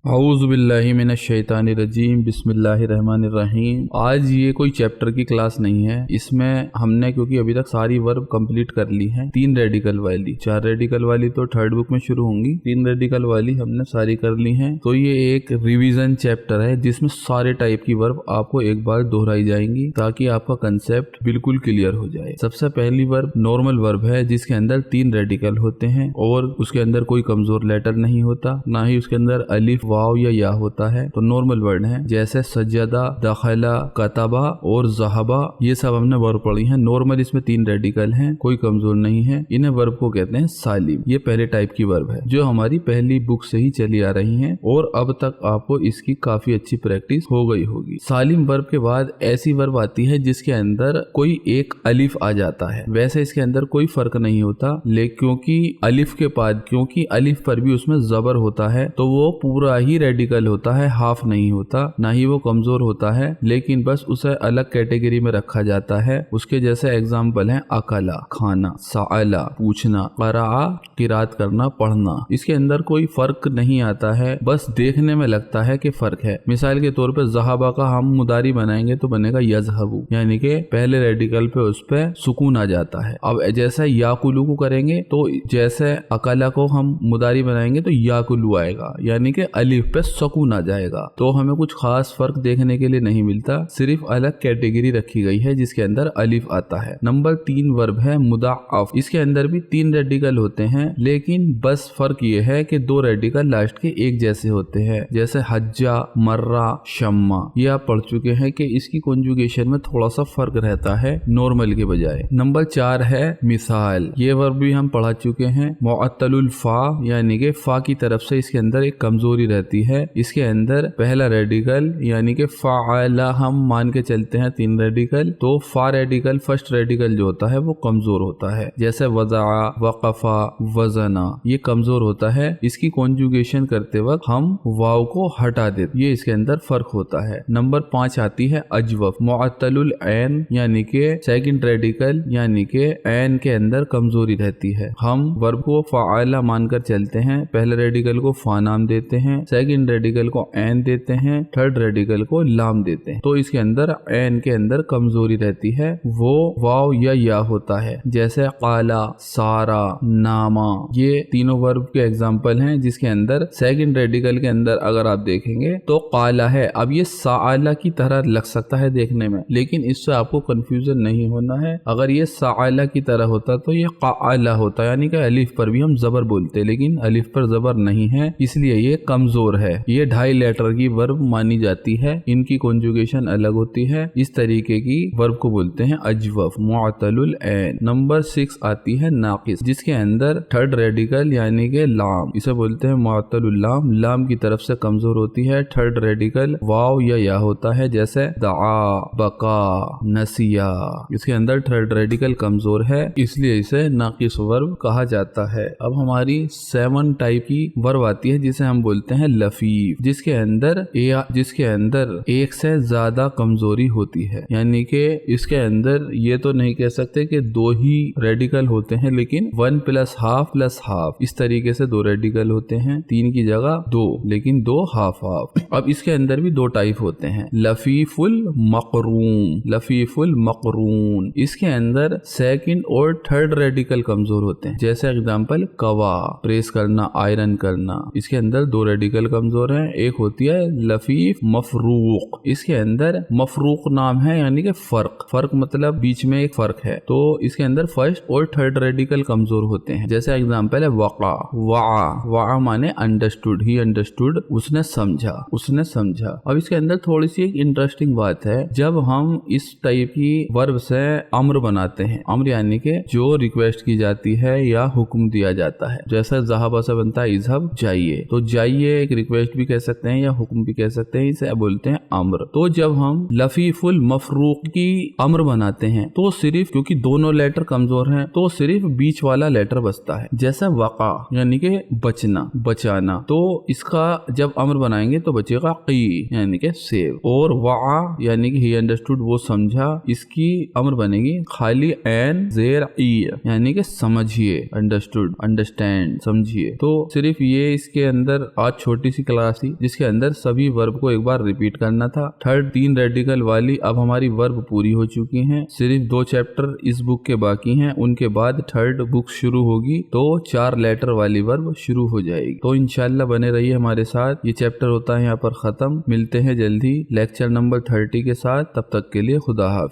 औज़ु बिल्लाहि मिनश शैतानिर रजीम बिस्मिल्लाहिर्रहमानिर रहीम। आज ये कोई चैप्टर की क्लास नहीं है। इसमें हमने क्योंकि अभी तक सारी वर्ब कंप्लीट कर ली हैं, 3 रेडिकल वाली, 4 रेडिकल वाली तो थर्ड बुक में शुरू होंगी, 3 रेडिकल वाली हमने सारी कर ली हैं। तो ये एक रिवीजन चैप्टर है जिसमें सारे टाइप की वर्ब आपको एक बार दोहराई जाएंगी ताकि आपका कंसेप्ट बिल्कुल क्लियर हो जाए। सबसे पहली वर्ब नॉर्मल वर्ब है जिसके अंदर 3 रेडिकल होते हैं और उसके अंदर कोई कमजोर लेटर नहीं होता, ना ही उसके अंदर अलिफ वाव या होता है। तो नॉर्मल वर्ड है जैसे सज्जदा, दखला, कतबा और ज़हबा, ये सब हमने वर्ब पढ़ी हैं। नॉर्मल इसमें 3 रेडिकल हैं, कोई कमजोर नहीं है। इन्हें वर्ब को कहते हैं सालिम। ये पहले टाइप की वर्ब है जो हमारी पहली बुक से ही चली आ रही है और अब तक आपको इसकी काफी अच्छी प्रैक्टिस हो गई होगी। सालिम वर्ब के बाद ऐसी वर्ब आती है जिसके अंदर कोई एक अलिफ आ जाता है। वैसे इसके अंदर कोई फर्क नहीं होता, लेकिन क्योंकि अलिफ पर भी उसमें जबर होता है तो वो पूरा ही रेडिकल होता है, हाफ नहीं होता, ना ही वो कमजोर होता है, लेकिन बस उसे अलग कैटेगरी में रखा जाता है। उसके जैसे एग्जाम्पल हैं अकला खाना, साला पूछना, क़राअ किरात करना पढ़ना। इसके अंदर कोई फर्क नहीं आता है, बस देखने में लगता है कि फर्क है। मिसाल के तौर पे ज़हाबा का हम मुदारी बनाएंगे तो बनेगा यज़हबु, यानी कि पहले रेडिकल पे उस पे सुकून आ जाता है। अब जैसे याकुलू को करेंगे तो जैसे अकला को हम मुदारी बनाएंगे तो याकुलू आएगा, यानी कि अलिफ पे सुकून आ जाएगा। तो हमें कुछ खास फर्क देखने के लिए नहीं मिलता, सिर्फ अलग कैटेगरी रखी गई है जिसके अंदर अलिफ आता है। नंबर 3 वर्ब है मुदाअफ। इसके अंदर भी 3 रेडिकल होते हैं, लेकिन बस फर्क ये है कि 2 रेडिकल लास्ट के एक जैसे होते हैं, जैसे हज्जा, मर्रा, शम्मा। ये आप पढ़ चुके हैं कि इसकी कॉन्जुगेशन में थोड़ा सा फर्क रहता है नॉर्मल के बजाय। नंबर 4 है मिसाल। ये वर्ब भी हम पढ़ा चुके हैं। मुअत्तलुल फा, यानी कि फा की तरफ से इसके अंदर एक कमजोरी रहती है। इसके अंदर पहला रेडिकल यानी कि फ़अला हम मान के चलते हैं 3 रेडिकल, तो फा रेडिकल फर्स्ट रेडिकल जो होता है वो कमजोर होता है। जैसे वज़ा, वक़फ़ा, वज़ना, ये कमजोर होता है। इसकी कॉन्जुगेशन करते वक्त हम वाव को हटा देते, ये इसके अंदर फर्क होता है। नंबर 5 आती है अजवफ। मुअत्तलुल ऐन, यानी कि सेकंड रेडिकल, यानी कि ऐन के अंदर कमजोरी रहती है। हम वर्ब को फ़अला मानकर चलते हैं, पहले रेडिकल को फा नाम देते हैं, सेकंड रेडिकल को ऐन देते हैं, थर्ड रेडिकल को लाम देते हैं। तो इसके अंदर ऐन के अंदर कमजोरी रहती है, वो वाव या होता है। जैसे काला, सारा, नामा, ये तीनों वर्ब के एग्जाम्पल हैं जिसके अंदर सेकंड रेडिकल के अंदर अगर आप देखेंगे तो काला है। अब ये साला की तरह लग सकता है देखने में, लेकिन इससे आपको कंफ्यूजन नहीं होना है। अगर ये साला की तरह होता तो ये काला होता, यानी कि अलिफ पर भी हम जबर बोलते, लेकिन अलिफ पर जबर नहीं है इसलिए ये कमजोर है। ये 2.5 लेटर की वर्ब मानी जाती है, इनकी कॉन्जुगेशन अलग होती है। इस तरीके की वर्ब को बोलते हैं अजवफ, मुअत्तलुल ऐन। नंबर 6 आती है नाकिस, जिसके अंदर थर्ड रेडिकल यानी कि लाम, इसे बोलते हैं मुअत्तलुल लाम। लाम की तरफ से कमजोर होती है। थर्ड रेडिकल वाव या होता है, जैसे दआ, बका, नसिया। इसके अंदर थर्ड रेडिकल कमजोर है, इसलिए इसे नाकिस वर्ब कहा जाता है। अब हमारी 7 टाइप की वर्ब आती है जिसे हम बोलते हैं लफीफ, जिसके अंदर एक से ज्यादा कमजोरी होती है। यानी कि इसके अंदर ये तो नहीं कह सकते कि 2 ही रेडिकल होते हैं, लेकिन 1 + हाफ + हाफ, इस तरीके से 2 रेडिकल होते हैं। 3 की जगह 2, लेकिन 2 हाफ हाफ। अब इसके अंदर भी 2 टाइप होते हैं, लफीफुल मकरून, लफीफुल मकरून। इसके अंदर सेकंड और थर्ड रेडिकल कमजोर होते हैं। जैसे एग्जांपल कवा, प्रेस करना, आयरन करना, इसके अंदर 2 रेडिकल कमजोर हैं। एक होती है लफीफ मफरूक, इसके अंदर मफरूक नाम है, यानी कि फर्क मतलब बीच में एक फर्क है, तो इसके अंदर फर्स्ट और थर्ड रेडिकल कमजोर होते हैं। जैसे एग्जांपल है वक़ा, वा माने अंडरस्टूड, ही अंडरस्टूड, उसने समझा। अब इसके अंदर थोड़ी सी एक इंटरेस्टिंग बात है, जब हम इस टाइप की वर्ब से अम्र बनाते हैं, अम्र यानी कि जो रिक्वेस्ट की जाती है या हुक्म दिया जाता है, जैसा ज़हाबा से बनता है इज़हब, जाइए, तो जाइए एक रिक्वेस्ट भी कह सकते हैं या हुक्म भी कह सकते हैं, इसे बोलते हैं अम्र। तो जब हम लफीफुल मफरूक की अम्र बनाते हैं तो सिर्फ, क्योंकि दोनों लेटर कमजोर हैं, तो सिर्फ बीच वाला लेटर बचता है। जैसा वक़ा यानी कि बचाना, तो इसका जब अम्र बनाएंगे तो बचेगा की, यानी कि सेव, और वा यानी कि ही अंडरस्टूड, वो समझा, इसकी अम्र बनेगी खाली एन जेर ई, यानी कि समझिए, अंडरस्टूड, अंडरस्टैंड, समझिए। तो सिर्फ ये इसके अंदर आज छोटी छोटी सी क्लास थी जिसके अंदर सभी वर्ब को एक बार रिपीट करना था। थर्ड 3 रेडिकल वाली अब हमारी वर्ब पूरी हो चुकी हैं, सिर्फ 2 चैप्टर इस बुक के बाकी हैं, उनके बाद थर्ड बुक शुरू होगी तो 4 लेटर वाली वर्ब शुरू हो जाएगी। तो इंशाल्लाह बने रहिए हमारे साथ। ये चैप्टर होता है यहाँ पर खत्म। मिलते हैं जल्दी लेक्चर नंबर 30 के साथ, तब तक के लिए खुदा हाफिज।